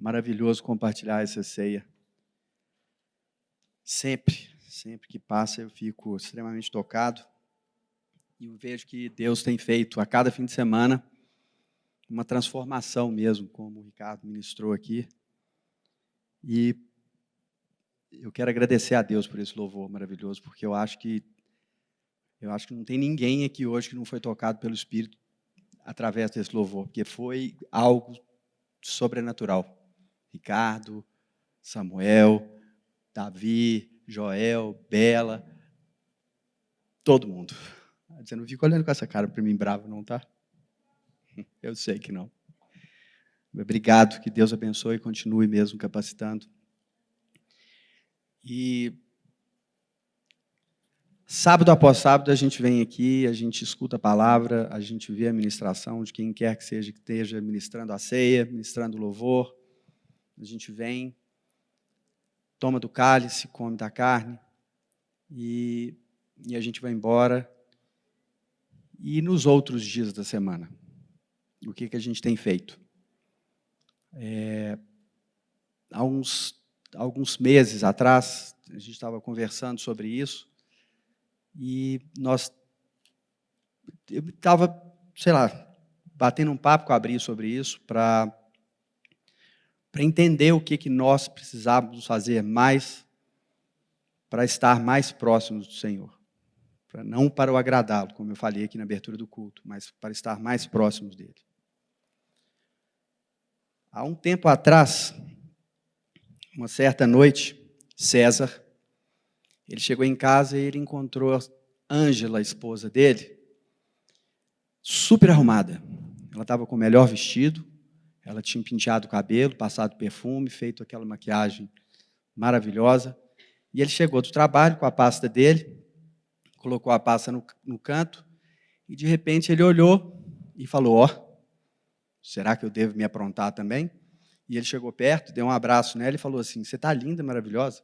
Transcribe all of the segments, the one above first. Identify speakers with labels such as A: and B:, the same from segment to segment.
A: maravilhoso compartilhar essa ceia. Sempre que passa, eu fico extremamente tocado e eu vejo que Deus tem feito a cada fim de semana uma transformação mesmo, como o Ricardo ministrou aqui. E eu quero agradecer a Deus por esse louvor maravilhoso, porque eu acho que não tem ninguém aqui hoje que não foi tocado pelo Espírito através desse louvor, porque foi algo sobrenatural. Ricardo, Samuel, Davi, Joel, Bela, todo mundo. Você não fica olhando com essa cara para mim bravo, não, tá? Eu sei que não. Obrigado, que Deus abençoe e continue mesmo capacitando. E sábado após sábado a gente vem aqui, a gente escuta a palavra, a gente vê a ministração de quem quer que seja que esteja ministrando a ceia, ministrando o louvor. A gente vem, toma do cálice, come da carne e a gente vai embora. E nos outros dias da semana, o que a gente tem feito? Há alguns meses atrás, a gente estava conversando sobre isso, e eu estava, batendo um papo com a Bri sobre isso, para entender o que nós precisávamos fazer mais para estar mais próximos do Senhor. Não para o agradá-lo, como eu falei aqui na abertura do culto, mas para estar mais próximos dele. Há um tempo atrás, uma certa noite, César, ele chegou em casa e ele encontrou Ângela, a esposa dele, super arrumada. Ela estava com o melhor vestido, ela tinha penteado o cabelo, passado perfume, feito aquela maquiagem maravilhosa. E ele chegou do trabalho com a pasta dele, colocou a pasta no canto, e de repente ele olhou e falou, será que eu devo me aprontar também? E ele chegou perto, deu um abraço nela e falou assim, você está linda, maravilhosa,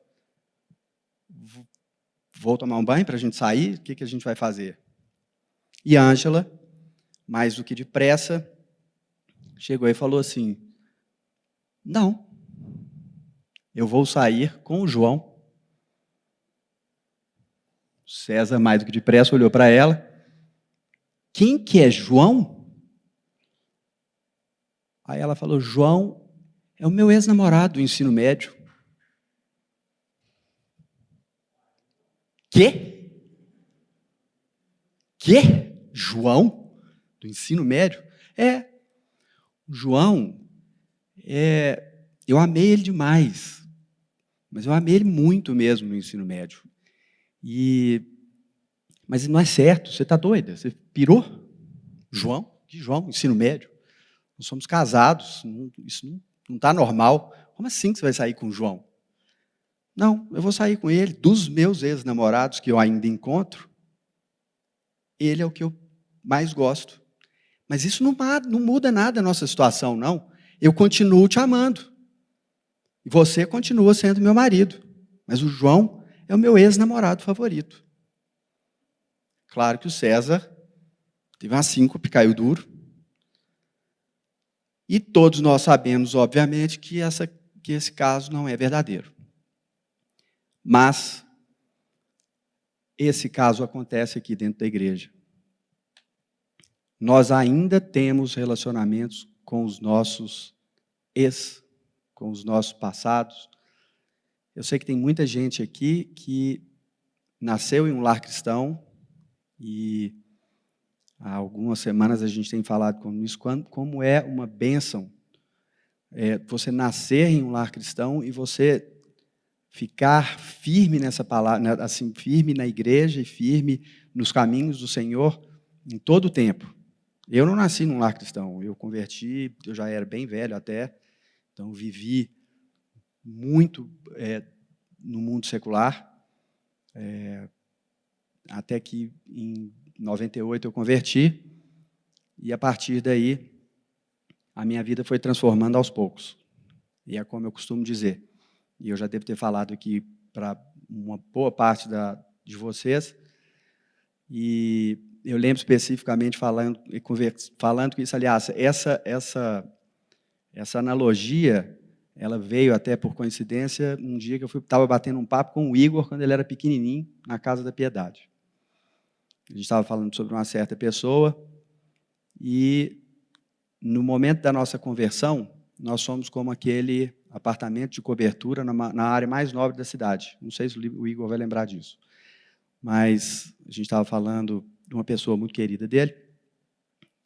A: vou tomar um banho para a gente sair, o que a gente vai fazer? E a Ângela, mais do que depressa, chegou e falou assim, não, eu vou sair com o João. César, mais do que depressa, olhou para ela, quem que é João? Aí ela falou, João é o meu ex-namorado do ensino médio. Quê? João? Do ensino médio? João, eu amei ele demais, mas eu amei ele muito mesmo no ensino médio. Mas não é certo, você está doida? Você pirou? João? Que João? Ensino médio? Nós somos casados, isso não está normal. Como assim que você vai sair com o João? Não, eu vou sair com ele, dos meus ex-namorados que eu ainda encontro, ele é o que eu mais gosto. Mas isso não muda nada a nossa situação, não. Eu continuo te amando. E você continua sendo meu marido. Mas o João é o meu ex-namorado favorito. Claro que o César teve uma síncope, caiu duro. E todos nós sabemos, obviamente, que esse caso não é verdadeiro. Mas esse caso acontece aqui dentro da igreja. Nós ainda temos relacionamentos com os nossos ex, com os nossos passados. Eu sei que tem muita gente aqui que nasceu em um lar cristão e há algumas semanas a gente tem falado com isso, como é uma bênção você nascer em um lar cristão e você ficar firme nessa palavra, assim, firme na igreja e firme nos caminhos do Senhor em todo o tempo. Eu não nasci num lar cristão, eu converti, eu já era bem velho até, então vivi muito no mundo secular, até que em 98 eu converti, e a partir daí a minha vida foi transformando aos poucos. E é como eu costumo dizer, e eu já devo ter falado aqui para uma boa parte de vocês, e eu lembro especificamente falando com isso, aliás, essa analogia Ela veio até por coincidência um dia que eu estava batendo um papo com o Igor, quando ele era pequenininho, na Casa da Piedade. A gente estava falando sobre uma certa pessoa e, no momento da nossa conversão, nós somos como aquele apartamento de cobertura na área mais nobre da cidade. Não sei se o Igor vai lembrar disso. Mas a gente estava falando de uma pessoa muito querida dele,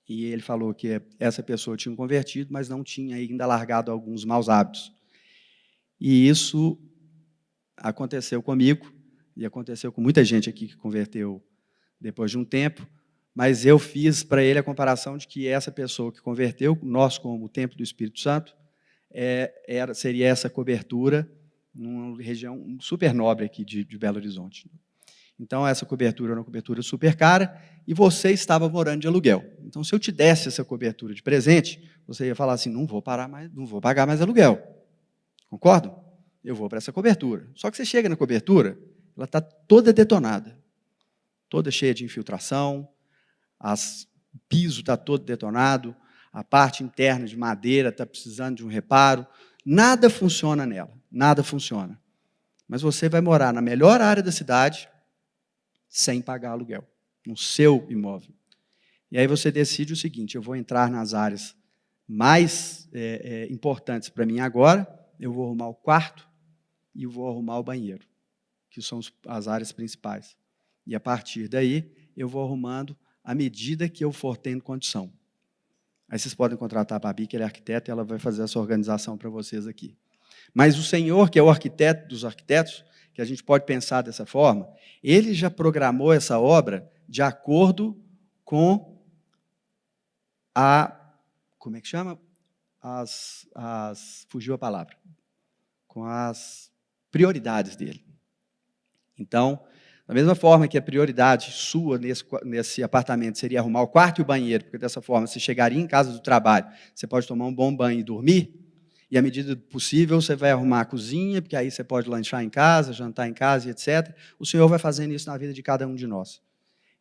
A: e ele falou que essa pessoa tinha convertido, mas não tinha ainda largado alguns maus hábitos. E isso aconteceu comigo, e aconteceu com muita gente aqui que converteu depois de um tempo, mas eu fiz para ele a comparação de que essa pessoa que converteu, nós como o templo do Espírito Santo, seria essa cobertura numa região super nobre aqui de Belo Horizonte. Então, essa cobertura era uma cobertura super cara e você estava morando de aluguel. Então, se eu te desse essa cobertura de presente, você ia falar assim, não vou pagar mais aluguel. Concordam? Eu vou para essa cobertura. Só que você chega na cobertura, ela está toda detonada, toda cheia de infiltração, o piso está todo detonado, a parte interna de madeira está precisando de um reparo, nada funciona nela, nada funciona. Mas você vai morar na melhor área da cidade, sem pagar aluguel, no seu imóvel. E aí você decide o seguinte, eu vou entrar nas áreas mais importantes para mim agora, eu vou arrumar o quarto e eu vou arrumar o banheiro, que são as áreas principais. E, a partir daí, eu vou arrumando à medida que eu for tendo condição. Aí vocês podem contratar a Babi, que ela é arquiteta, e ela vai fazer essa organização para vocês aqui. Mas o Senhor, que é o arquiteto dos arquitetos, que a gente pode pensar dessa forma, ele já programou essa obra de acordo com como é que chama? Fugiu a palavra. Com as prioridades dele. Então, da mesma forma que a prioridade sua nesse apartamento seria arrumar o quarto e o banheiro, porque dessa forma você chegaria em casa do trabalho, você pode tomar um bom banho e dormir, e à medida do possível você vai arrumar a cozinha, porque aí você pode lanchar em casa, jantar em casa, etc. O Senhor vai fazendo isso na vida de cada um de nós.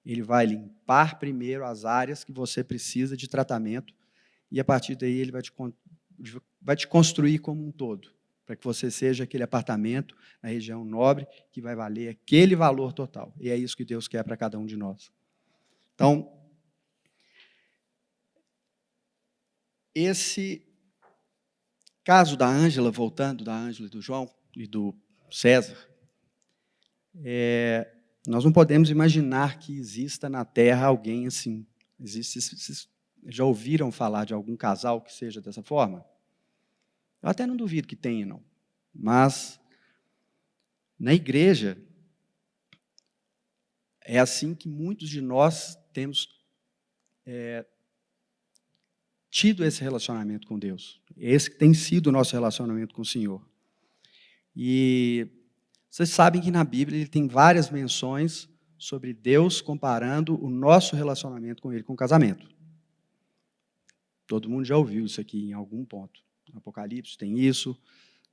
A: Ele vai limpar primeiro as áreas que você precisa de tratamento, e a partir daí ele vai te construir como um todo, para que você seja aquele apartamento na região nobre que vai valer aquele valor total. E é isso que Deus quer para cada um de nós. Então, esse caso da Ângela, voltando da Ângela e do João e do César, nós não podemos imaginar que exista na Terra alguém assim. Vocês já ouviram falar de algum casal que seja dessa forma? Eu até não duvido que tenha, não. Mas, na igreja, é assim que muitos de nós temos tido esse relacionamento com Deus. Esse tem sido o nosso relacionamento com o Senhor. E vocês sabem que na Bíblia ele tem várias menções sobre Deus comparando o nosso relacionamento com Ele com o casamento. Todo mundo já ouviu isso aqui em algum ponto. Apocalipse tem isso,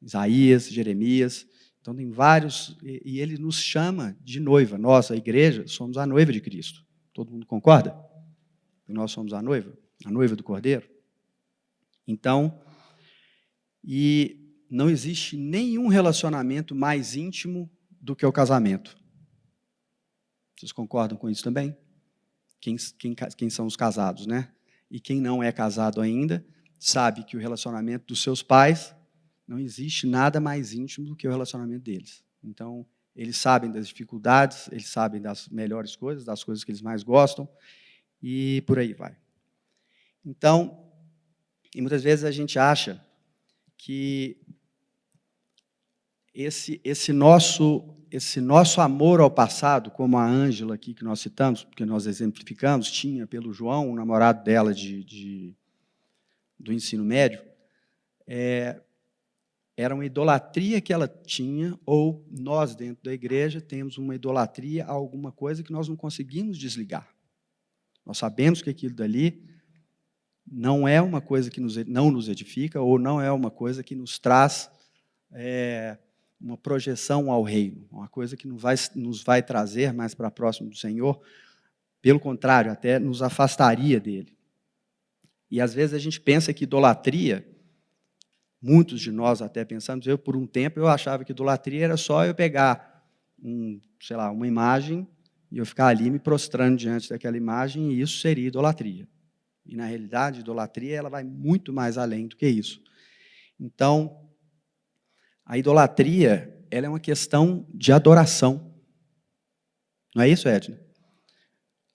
A: Isaías, Jeremias. Então, tem vários, e ele nos chama de noiva. Nós, a igreja, somos a noiva de Cristo. Todo mundo concorda? Nós somos a noiva do Cordeiro. Então, e não existe nenhum relacionamento mais íntimo do que o casamento. Vocês concordam com isso também? Quem são os casados, né? E quem não é casado ainda, sabe que o relacionamento dos seus pais, não existe nada mais íntimo do que o relacionamento deles. Então, eles sabem das dificuldades, eles sabem das melhores coisas, das coisas que eles mais gostam, e por aí vai. Então, e muitas vezes a gente acha que esse nosso amor ao passado, como a Ângela aqui que nós citamos, porque nós exemplificamos, tinha pelo João, o namorado dela do ensino médio, era uma idolatria que ela tinha, ou nós, dentro da igreja, temos uma idolatria a alguma coisa que nós não conseguimos desligar. Nós sabemos que aquilo dali não é uma coisa que não nos edifica, ou não é uma coisa que nos traz uma projeção ao reino, uma coisa que nos vai trazer mais para próximo do Senhor, pelo contrário, até nos afastaria dele. E às vezes a gente pensa que idolatria muitos de nós até pensamos, por um tempo eu achava que idolatria era só eu pegar uma imagem e eu ficar ali me prostrando diante daquela imagem, e isso seria idolatria. E, na realidade, a idolatria ela vai muito mais além do que isso. Então, a idolatria ela é uma questão de adoração. Não é isso, Edna?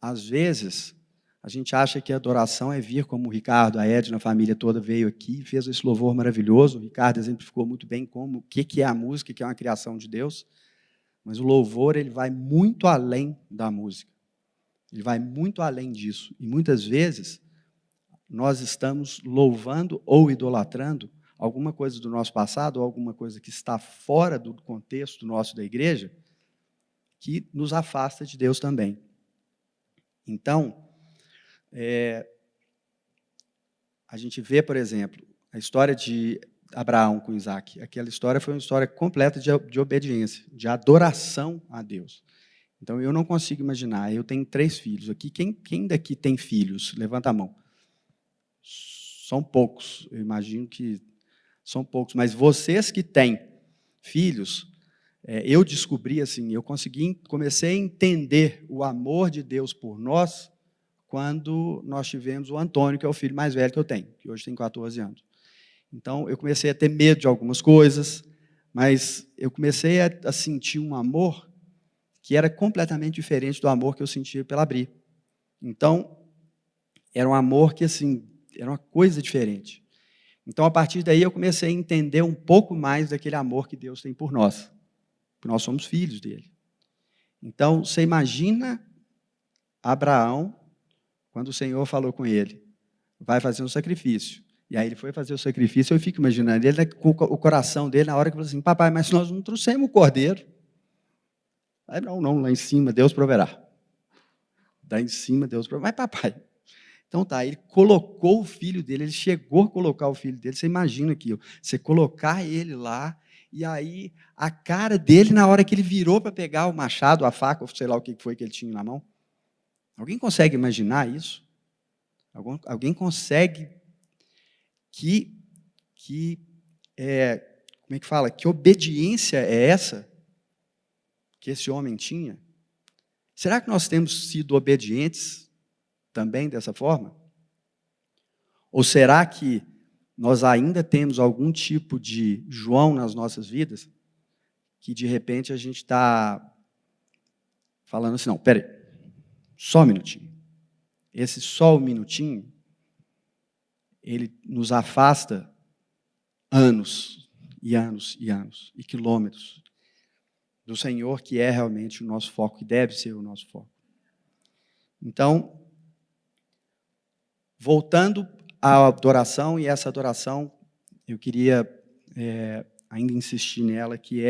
A: Às vezes, a gente acha que a adoração é vir como o Ricardo, a Edna, a família toda veio aqui e fez esse louvor maravilhoso. O Ricardo exemplificou muito bem o que é a música, que é uma criação de Deus. Mas o louvor ele vai muito além da música. Ele vai muito além disso. E muitas vezes nós estamos louvando ou idolatrando alguma coisa do nosso passado ou alguma coisa que está fora do contexto nosso da igreja, que nos afasta de Deus também. Então, a gente vê, por exemplo, a história de Abraão com Isaac. Aquela história foi uma história completa de obediência, de adoração a Deus. Então, eu não consigo imaginar. Eu tenho 3 filhos aqui. Quem daqui tem filhos? Levanta a mão. São poucos. Eu imagino que são poucos. Mas vocês que têm filhos, eu descobri assim, comecei a entender o amor de Deus por nós quando nós tivemos o Antônio, que é o filho mais velho que eu tenho, que hoje tem 14 anos. Então, eu comecei a ter medo de algumas coisas, mas eu comecei a sentir um amor que era completamente diferente do amor que eu sentia pela Bri. Então, era um amor que, assim, era uma coisa diferente. Então, a partir daí, eu comecei a entender um pouco mais daquele amor que Deus tem por nós, porque nós somos filhos dele. Então, você imagina Abraão, quando o Senhor falou com ele, vai fazer um sacrifício. E aí ele foi fazer o sacrifício, eu fico imaginando ele com o coração dele, na hora que falou assim, papai, mas nós não trouxemos o cordeiro. Aí, não, lá em cima Deus proverá. Lá em cima Deus proverá. Mas papai, então tá, ele colocou o filho dele, ele chegou a colocar o filho dele, você imagina aqui, você colocar ele lá, e aí a cara dele, na hora que ele virou para pegar o machado, a faca, ou sei lá o que foi que ele tinha na mão. Alguém consegue imaginar isso? Alguém consegue como é que fala? Que obediência é essa que esse homem tinha? Será que nós temos sido obedientes também dessa forma? Ou será que nós ainda temos algum tipo de João nas nossas vidas que, de repente, a gente está falando assim, não, peraí, só um minutinho. Esse só um minutinho, ele nos afasta anos e anos e anos, e quilômetros do Senhor, que é realmente o nosso foco, que deve ser o nosso foco. Então, voltando à adoração, e essa adoração, eu queria ainda insistir nela, que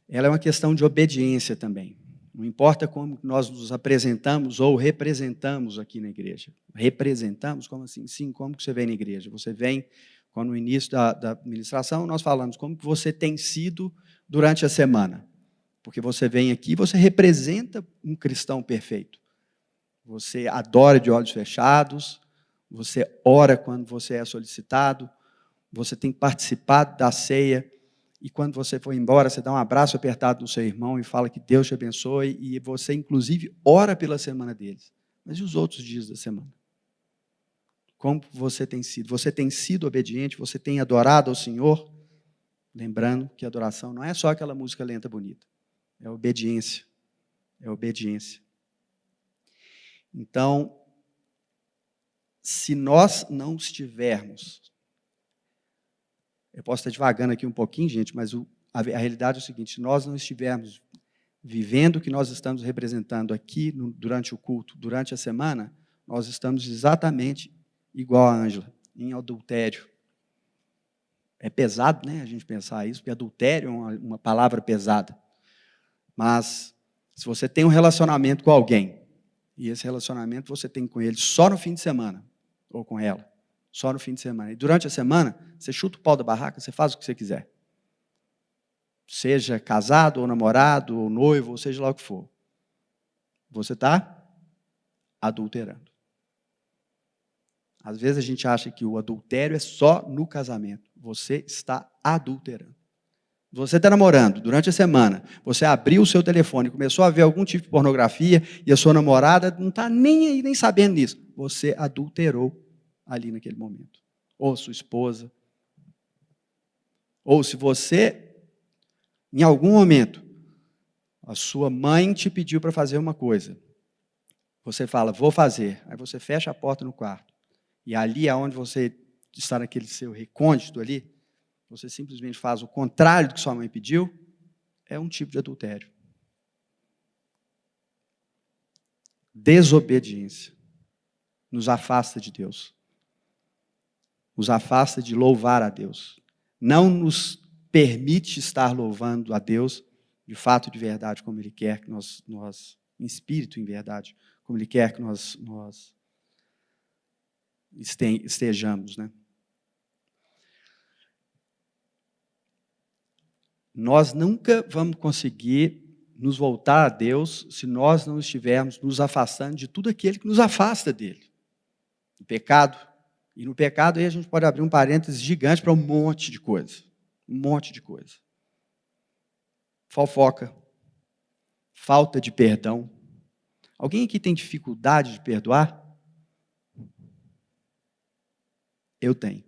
A: ela é uma questão de obediência também. Não importa como nós nos apresentamos ou representamos aqui na igreja. Representamos? Como assim? Sim, como que você vem na igreja? Você vem, quando no início da ministração, nós falamos como que você tem sido durante a semana. Porque você vem aqui, você representa um cristão perfeito. Você adora de olhos fechados, você ora quando você é solicitado, você tem participado da ceia, e quando você for embora, você dá um abraço apertado no seu irmão e fala que Deus te abençoe, e você, inclusive, ora pela semana deles. Mas e os outros dias da semana? Como você tem sido? Você tem sido obediente? Você tem adorado ao Senhor? Lembrando que adoração não é só aquela música lenta bonita. É obediência. É obediência. Então, se nós não estivermos... Eu posso estar devagando aqui um pouquinho, gente, mas a realidade é o seguinte, se nós não estivermos vivendo o que nós estamos representando aqui durante o culto, durante a semana, nós estamos exatamente igual a Ângela, em adultério. É pesado, né, a gente pensar isso, porque adultério é uma palavra pesada. Mas, se você tem um relacionamento com alguém, e esse relacionamento você tem com ele só no fim de semana, ou com ela, só no fim de semana. E durante a semana, você chuta o pau da barraca, você faz o que você quiser. Seja casado, ou namorado, ou noivo, ou seja lá o que for. Você está adulterando. Às vezes a gente acha que o adultério é só no casamento. Você está adulterando. Você está namorando durante a semana, você abriu o seu telefone, começou a ver algum tipo de pornografia e a sua namorada não está nem aí, nem sabendo disso. Você adulterou ali naquele momento. Ou sua esposa. Ou se você, em algum momento, a sua mãe te pediu para fazer uma coisa. Você fala, vou fazer. Aí você fecha a porta no quarto. E ali é onde você está naquele seu recôndito ali, você simplesmente faz o contrário do que sua mãe pediu, é um tipo de adultério. Desobediência nos afasta de Deus. Nos afasta de louvar a Deus. Não nos permite estar louvando a Deus de fato, de verdade, como Ele quer que nós em espírito, em verdade, como Ele quer que nós estejamos, né? Nós nunca vamos conseguir nos voltar a Deus se nós não estivermos nos afastando de tudo aquilo que nos afasta dele. O pecado. E no pecado aí a gente pode abrir um parênteses gigante para um monte de coisa. Um monte de coisa. Fofoca. Falta de perdão. Alguém aqui tem dificuldade de perdoar? Eu tenho.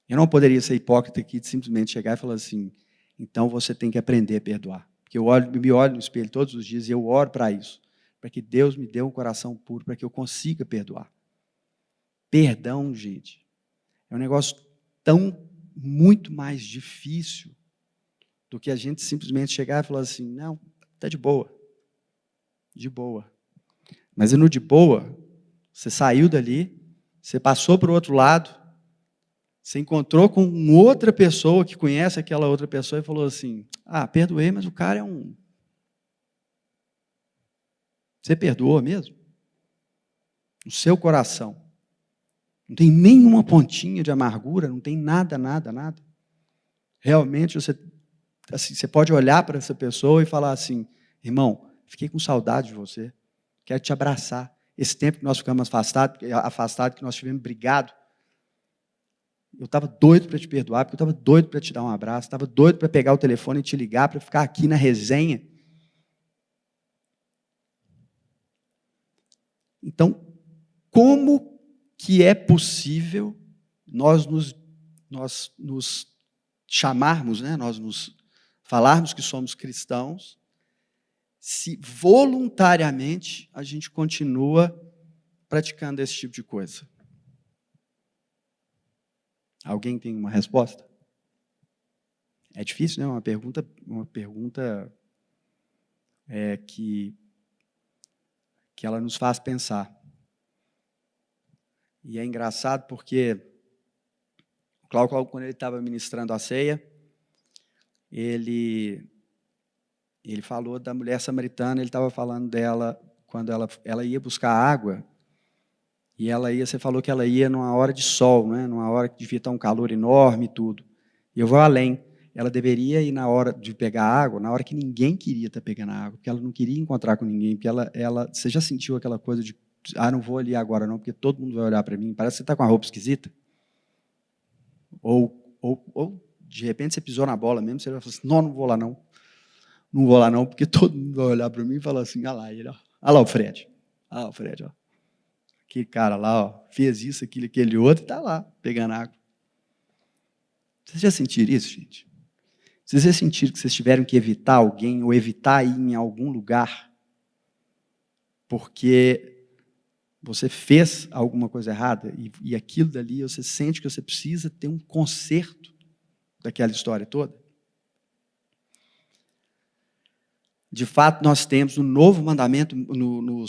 A: Eu não poderia ser hipócrita aqui de simplesmente chegar e falar assim, então você tem que aprender a perdoar. Porque eu me olho no espelho todos os dias e eu oro para isso, para que Deus me dê um coração puro, para que eu consiga perdoar. Perdão, gente, é um negócio muito mais difícil do que a gente simplesmente chegar e falar assim, não, está de boa. De boa. Mas no de boa, você saiu dali, você passou para o outro lado, você encontrou com outra pessoa que conhece aquela outra pessoa e falou assim, perdoei, mas o cara é um... Você perdoou mesmo? No seu coração. Não tem nenhuma pontinha de amargura, não tem nada. Realmente, você pode olhar para essa pessoa e falar assim, irmão, fiquei com saudade de você, quero te abraçar. Esse tempo que nós ficamos afastados, que nós tivemos brigado, eu estava doido para te perdoar, porque eu estava doido para te dar um abraço, estava doido para pegar o telefone e te ligar, para ficar aqui na resenha. Então, como que é possível nós nos chamarmos, né, nós nos falarmos que somos cristãos, se voluntariamente a gente continua praticando esse tipo de coisa? Alguém tem uma resposta? É difícil, né? Uma pergunta que ela nos faz pensar. E é engraçado porque o Cláudio, quando ele estava ministrando a ceia, ele falou da mulher samaritana, ele estava falando dela quando ela ia buscar água. E você falou que ela ia numa hora de sol, né? Numa hora que devia estar um calor enorme e tudo. E eu vou além. Ela deveria ir na hora de pegar água, na hora que ninguém queria estar pegando água, porque ela não queria encontrar com ninguém, porque você já sentiu aquela coisa de, não vou ali agora não, porque todo mundo vai olhar para mim, parece que você está com uma roupa esquisita. Ou, de repente, você pisou na bola mesmo, você vai falar assim, não vou lá não. Não vou lá não, porque todo mundo vai olhar para mim e falar assim, olha lá o Fred. Olha lá o Fred, ó. Aquele cara lá, ó, fez isso, aquele outro, e está lá, pegando água. Vocês já sentiram isso, gente? Vocês já sentiram que vocês tiveram que evitar alguém, ou evitar ir em algum lugar, porque você fez alguma coisa errada, e aquilo dali, você sente que você precisa ter um conserto daquela história toda? De fato, nós temos no Novo Mandamento, no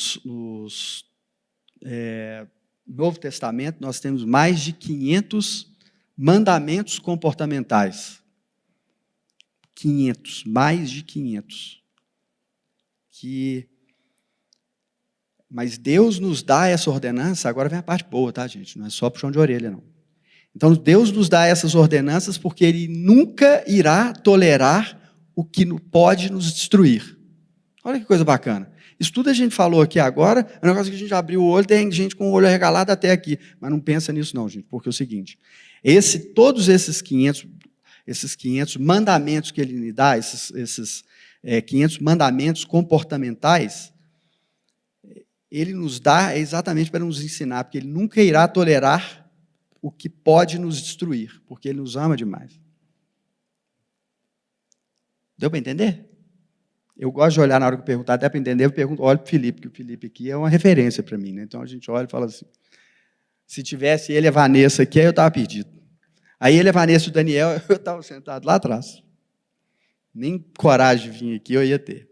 A: Novo Testamento, nós temos mais de 500 mandamentos comportamentais. 500, mais de 500. Mas Deus nos dá essa ordenança, agora vem a parte boa, tá, gente? Não é só puxão de orelha, não. Então, Deus nos dá essas ordenanças porque Ele nunca irá tolerar o que pode nos destruir. Olha que coisa bacana. Isso tudo a gente falou aqui agora, é um negócio que a gente abriu o olho, tem gente com o olho arregalado até aqui. Mas não pensa nisso não, gente, porque é o seguinte, todos esses 500 mandamentos que ele lhe dá, esses 500 mandamentos comportamentais, ele nos dá exatamente para nos ensinar, porque ele nunca irá tolerar o que pode nos destruir, porque ele nos ama demais. Deu para entender? Eu gosto de olhar na hora que eu perguntar, até para entender, olho para o Felipe, porque o Felipe aqui é uma referência para mim, né? Então a gente olha e fala assim, se tivesse ele e a Vanessa aqui, aí eu estava perdido. Aí ele, a Vanessa e o Daniel, eu estava sentado lá atrás. Nem coragem de vir aqui eu ia ter.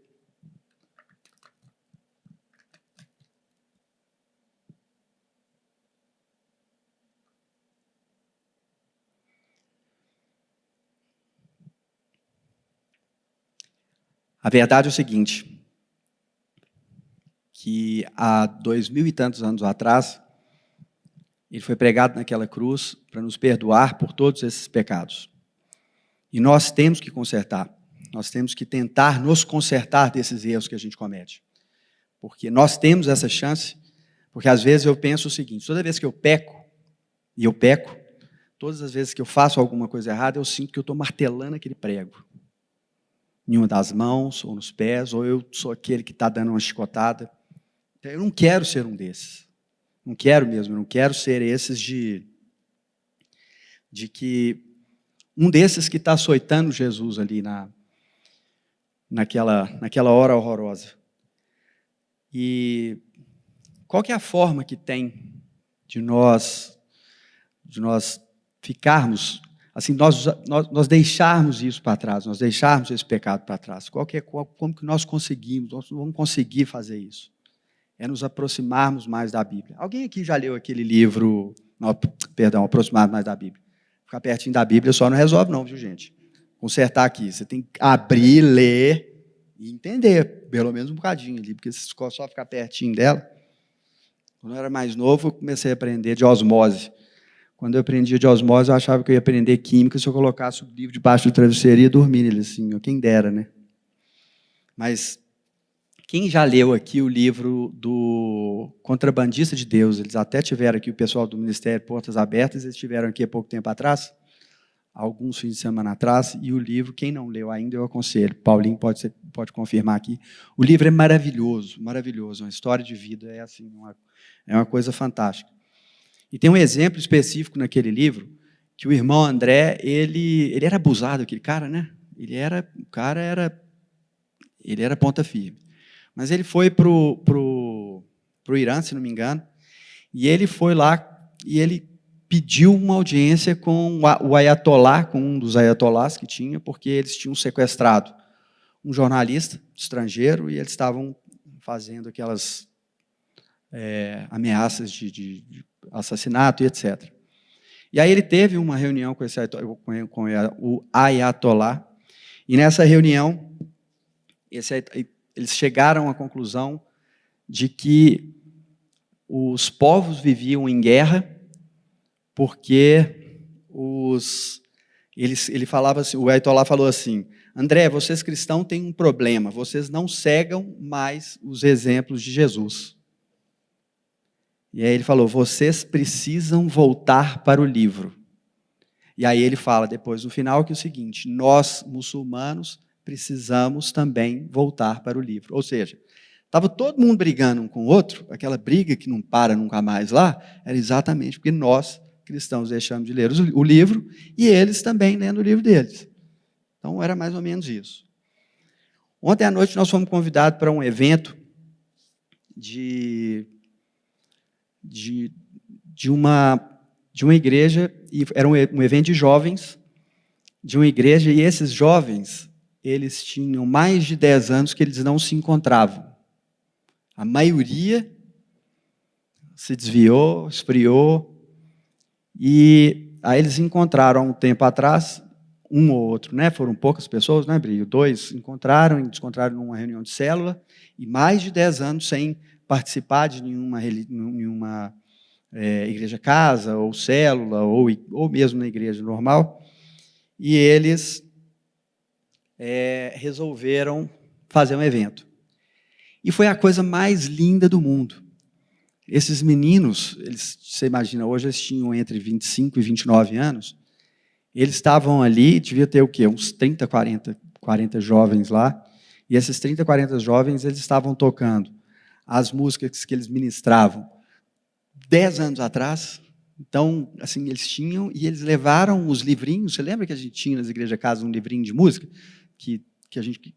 A: A verdade é o seguinte, que há 2000 e tantos anos atrás, ele foi pregado naquela cruz para nos perdoar por todos esses pecados. E nós temos que consertar, nós temos que tentar nos consertar desses erros que a gente comete. Porque nós temos essa chance, porque às vezes eu penso o seguinte, toda vez que eu peco, e eu peco, todas as vezes que eu faço alguma coisa errada, eu sinto que eu estou martelando aquele prego. Em uma das mãos, ou nos pés, ou eu sou aquele que está dando uma chicotada. Então, eu não quero ser um desses. Não quero mesmo, não quero ser esses de que um desses que está açoitando Jesus ali naquela hora horrorosa. E qual que é a forma que tem de nós ficarmos, assim, nós deixarmos isso para trás, nós deixarmos esse pecado para trás? Como que nós vamos conseguir fazer isso? É nos aproximarmos mais da Bíblia. Alguém aqui já leu aquele livro, Aproximar mais da Bíblia? Ficar pertinho da Bíblia só não resolve não, viu, gente? Consertar aqui, você tem que abrir, ler e entender, pelo menos um bocadinho ali, porque se só ficar pertinho dela. Quando eu era mais novo, eu comecei a aprender de osmose. Quando eu aprendia de osmose, eu achava que eu ia aprender química se eu colocasse o livro debaixo do travesseiro e ia dormir nele, assim, quem dera, né? Mas quem já leu aqui o livro do Contrabandista de Deus? Eles até tiveram aqui, o pessoal do Ministério Portas Abertas, eles estiveram aqui há pouco tempo atrás, alguns fins de semana atrás, e o livro, quem não leu ainda, eu aconselho, Paulinho pode confirmar aqui, o livro é maravilhoso, maravilhoso, uma história de vida, é assim, uma coisa fantástica. E tem um exemplo específico naquele livro, que o irmão André, ele era abusado, aquele cara, né? Ele era ponta firme. Mas ele foi para o Irã, se não me engano, e ele foi lá e ele pediu uma audiência com o ayatolá, com um dos ayatolás que tinha, porque eles tinham sequestrado um jornalista estrangeiro e eles estavam fazendo aquelas ameaças de assassinato e etc. E aí ele teve uma reunião com o ayatolá, e nessa reunião, eles chegaram à conclusão de que os povos viviam em guerra porque ele falava assim, o ayatolá falou assim, André, vocês cristãos têm um problema, vocês não cegam mais os exemplos de Jesus. E aí ele falou, vocês precisam voltar para o livro. E aí ele fala depois no final que é o seguinte, nós muçulmanos precisamos também voltar para o livro. Ou seja, estava todo mundo brigando um com o outro, aquela briga que não para nunca mais lá, era exatamente porque nós, cristãos, deixamos de ler o livro e eles também lendo o livro deles. Então, era mais ou menos isso. Ontem à noite nós fomos convidados para um evento de uma igreja, e era um evento de jovens, de uma igreja, e esses jovens, eles tinham mais de 10 anos que eles não se encontravam. A maioria se desviou, esfriou, e aí eles encontraram há um tempo atrás, um ou outro, né? Foram poucas pessoas, né, Brio? 2 encontraram numa reunião de célula, e mais de 10 anos sem participar de nenhuma igreja casa, ou célula, ou mesmo na igreja normal, e eles resolveram fazer um evento. E foi a coisa mais linda do mundo. Esses meninos, você imagina, hoje eles tinham entre 25 e 29 anos, eles estavam ali, devia ter o quê? Uns 30, 40 jovens lá, e esses 30, 40 jovens, eles estavam tocando as músicas que eles ministravam 10 anos atrás. Então, assim, eles tinham, e eles levaram os livrinhos. Você lembra que a gente tinha nas igrejas casa um livrinho de música? Que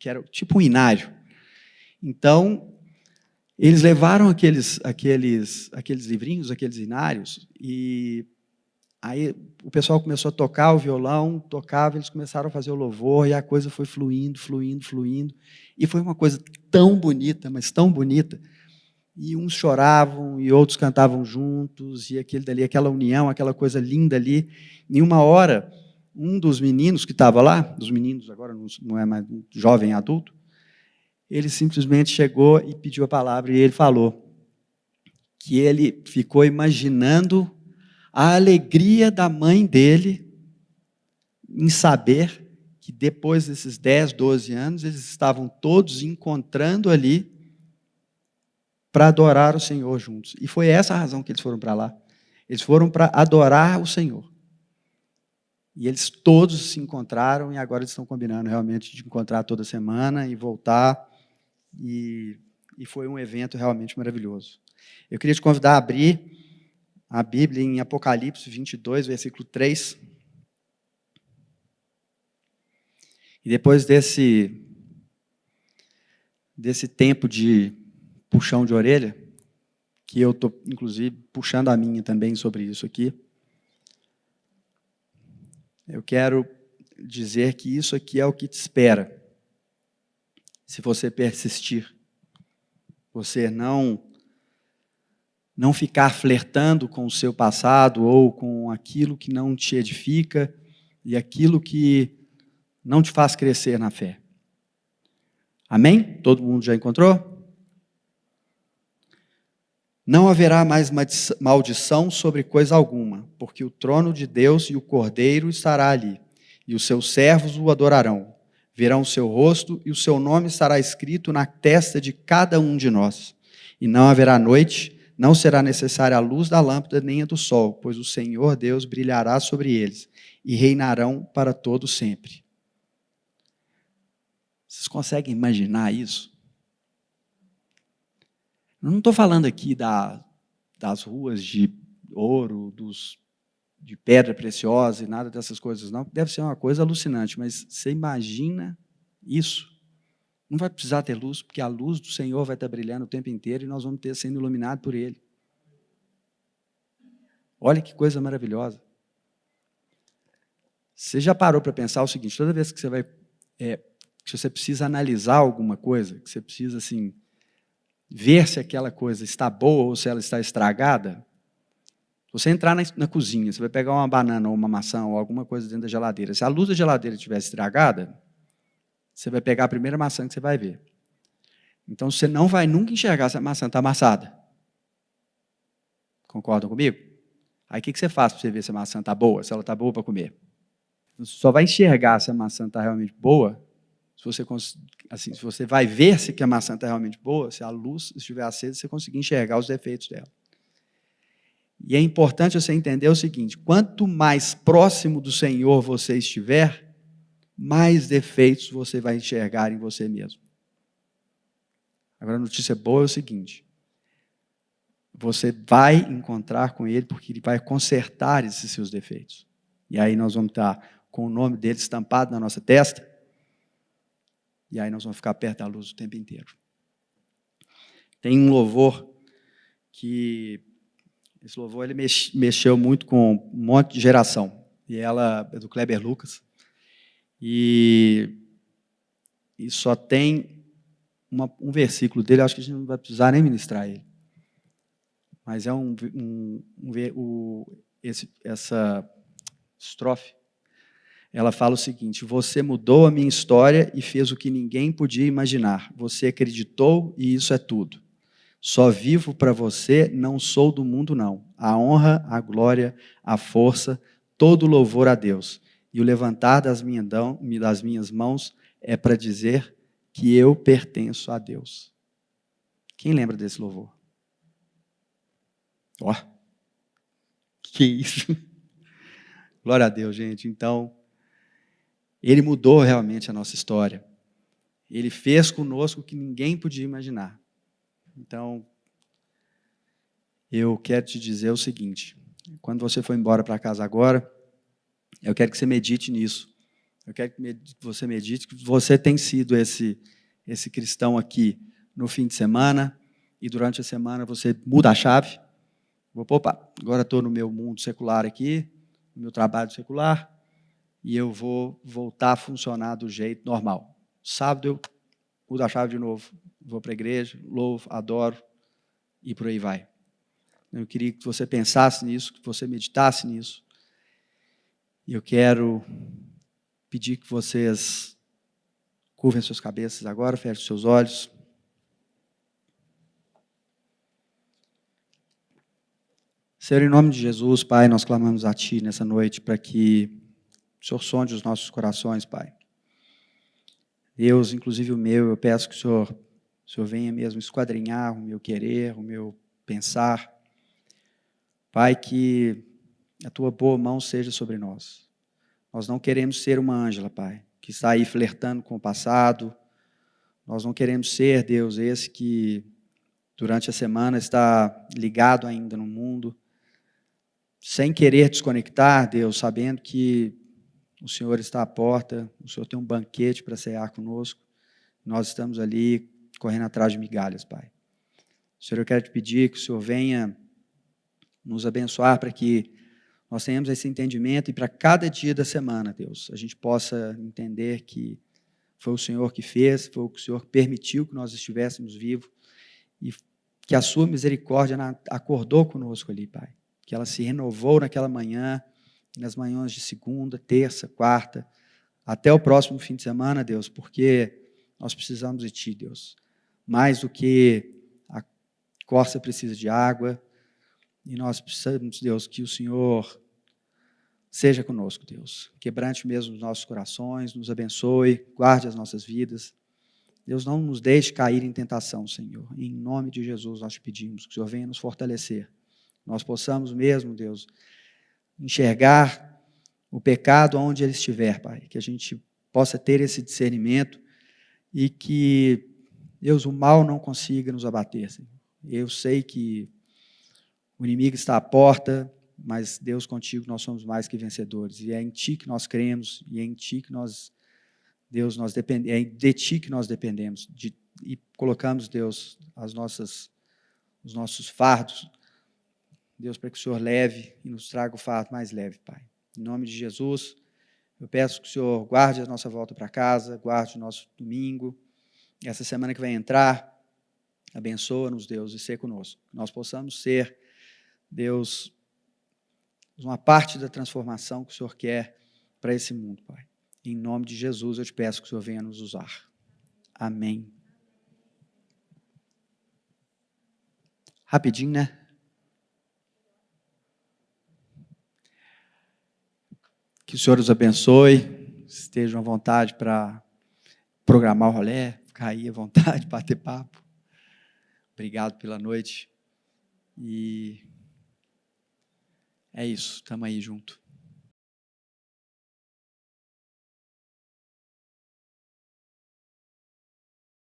A: era tipo um inário. Então, eles levaram aqueles livrinhos, aqueles inários, e aí o pessoal começou a tocar o violão, tocava, eles começaram a fazer o louvor, e a coisa foi fluindo, fluindo, fluindo. E foi uma coisa tão bonita, mas tão bonita. E uns choravam, e outros cantavam juntos, e aquele dali, aquela união, aquela coisa linda ali. Em uma hora, um dos meninos que estava lá, dos meninos agora não é mais um jovem adulto, ele simplesmente chegou e pediu a palavra, e ele falou que ele ficou imaginando a alegria da mãe dele em saber que depois desses 10, 12 anos, eles estavam todos encontrando ali para adorar o Senhor juntos. E foi essa a razão que eles foram para lá. Eles foram para adorar o Senhor. E eles todos se encontraram, e agora eles estão combinando realmente de encontrar toda semana e voltar. E foi um evento realmente maravilhoso. Eu queria te convidar a abrir a Bíblia em Apocalipse 22, versículo 3. E depois desse tempo de puxão de orelha, que eu estou, inclusive, puxando a minha também sobre isso aqui, eu quero dizer que isso aqui é o que te espera, se você persistir. Você não ficar flertando com o seu passado ou com aquilo que não te edifica e aquilo que não te faz crescer na fé. Amém? Todo mundo já encontrou? Não haverá mais maldição sobre coisa alguma, porque o trono de Deus e o Cordeiro estará ali, e os seus servos o adorarão. Verão o seu rosto, e o seu nome estará escrito na testa de cada um de nós. E não haverá noite, não será necessária a luz da lâmpada nem a do sol, pois o Senhor Deus brilhará sobre eles, e reinarão para todo sempre. Vocês conseguem imaginar isso? Eu não estou falando aqui das ruas de ouro, de pedra preciosa e nada dessas coisas, não. Deve ser uma coisa alucinante, mas você imagina isso? Não vai precisar ter luz, porque a luz do Senhor vai estar brilhando o tempo inteiro e nós vamos ter sendo iluminados por Ele. Olha que coisa maravilhosa. Você já parou para pensar o seguinte: toda vez que você vai, que você precisa analisar alguma coisa, que você precisa assim ver se aquela coisa está boa ou se ela está estragada, você entrar na cozinha, você vai pegar uma banana ou uma maçã ou alguma coisa dentro da geladeira. Se a luz da geladeira estiver estragada, você vai pegar a primeira maçã que você vai ver. Então, você não vai nunca enxergar se a maçã está amassada. Concordam comigo? Aí, o que você faz para você ver se a maçã está boa, se ela está boa para comer? Você só vai enxergar se a maçã está realmente boa, se você vai ver se a maçã está realmente boa, se a luz estiver acesa, você conseguir enxergar os defeitos dela. E é importante você entender o seguinte: quanto mais próximo do Senhor você estiver, mais defeitos você vai enxergar em você mesmo. Agora, a notícia boa é o seguinte: você vai encontrar com Ele porque Ele vai consertar esses seus defeitos. E aí nós vamos estar com o nome dele estampado na nossa testa, e aí nós vamos ficar perto da luz o tempo inteiro. Tem um louvor que... Esse louvor ele mexeu muito com um monte de geração. E ela é do Kleber Lucas. E só tem um versículo dele, acho que a gente não vai precisar nem ministrar ele. Mas é essa estrofe, ela fala o seguinte: você mudou a minha história e fez o que ninguém podia imaginar. Você acreditou e isso é tudo. Só vivo para você, não sou do mundo, não. A honra, a glória, a força, todo louvor a Deus. E o levantar das minhas mãos é para dizer que eu pertenço a Deus. Quem lembra desse louvor? Ó, que isso? Glória a Deus, gente. Então, Ele mudou realmente a nossa história. Ele fez conosco o que ninguém podia imaginar. Então, eu quero te dizer o seguinte: quando você for embora para casa agora, eu quero que você medite nisso. Eu quero que você medite que você tem sido esse cristão aqui no fim de semana, e durante a semana você muda a chave. Opa, agora estou no meu mundo secular aqui, no meu trabalho secular, e eu vou voltar a funcionar do jeito normal. Sábado eu mudo a chave de novo, vou para a igreja, louvo, adoro, e por aí vai. Eu queria que você pensasse nisso, que você meditasse nisso. E eu quero pedir que vocês curvem suas cabeças agora, fechem seus olhos. Senhor, em nome de Jesus, Pai, nós clamamos a Ti nessa noite para que o Senhor sonde os nossos corações, Pai. Deus, inclusive o meu, eu peço que o Senhor venha mesmo esquadrinhar o meu querer, o meu pensar. Pai, que a Tua boa mão seja sobre nós. Nós não queremos ser uma Ângela, Pai, que está aí flertando com o passado. Nós não queremos ser, Deus, esse que durante a semana está ligado ainda no mundo, sem querer desconectar, Deus, sabendo que o Senhor está à porta, o Senhor tem um banquete para cear conosco. Nós estamos ali correndo atrás de migalhas, Pai. Senhor, eu quero te pedir que o Senhor venha nos abençoar para que nós tenhamos esse entendimento e para cada dia da semana, Deus, a gente possa entender que foi o Senhor que fez, foi o Senhor que permitiu que nós estivéssemos vivos e que a sua misericórdia acordou conosco ali, Pai. Que ela se renovou naquela manhã, nas manhãs de segunda, terça, quarta, até o próximo fim de semana, Deus, porque nós precisamos de Ti, Deus. Mais do que a corça precisa de água, e nós precisamos, Deus, que o Senhor seja conosco, Deus. Quebrante mesmo os nossos corações, nos abençoe, guarde as nossas vidas. Deus, não nos deixe cair em tentação, Senhor. Em nome de Jesus nós te pedimos que o Senhor venha nos fortalecer. Nós possamos mesmo, Deus, enxergar o pecado onde ele estiver, Pai. Que a gente possa ter esse discernimento e que, Deus, o mal não consiga nos abater, Senhor. Eu sei que o inimigo está à porta, mas, Deus, contigo nós somos mais que vencedores. E é em Ti que nós cremos, e é em Ti que nós, Deus, é de Ti que nós dependemos. E colocamos, Deus, os nossos fardos, Deus, para que o Senhor leve e nos traga o fardo mais leve, Pai. Em nome de Jesus, eu peço que o Senhor guarde a nossa volta para casa, guarde o nosso domingo, essa semana que vai entrar, abençoa-nos, Deus, e ser conosco. Que nós possamos ser, Deus, uma parte da transformação que o Senhor quer para esse mundo, Pai. Em nome de Jesus, eu te peço que o Senhor venha nos usar. Amém. Rapidinho, né? Que o Senhor os abençoe, estejam à vontade para programar o rolê, ficar aí à vontade, bater papo. Obrigado pela noite. E é isso, estamos aí junto.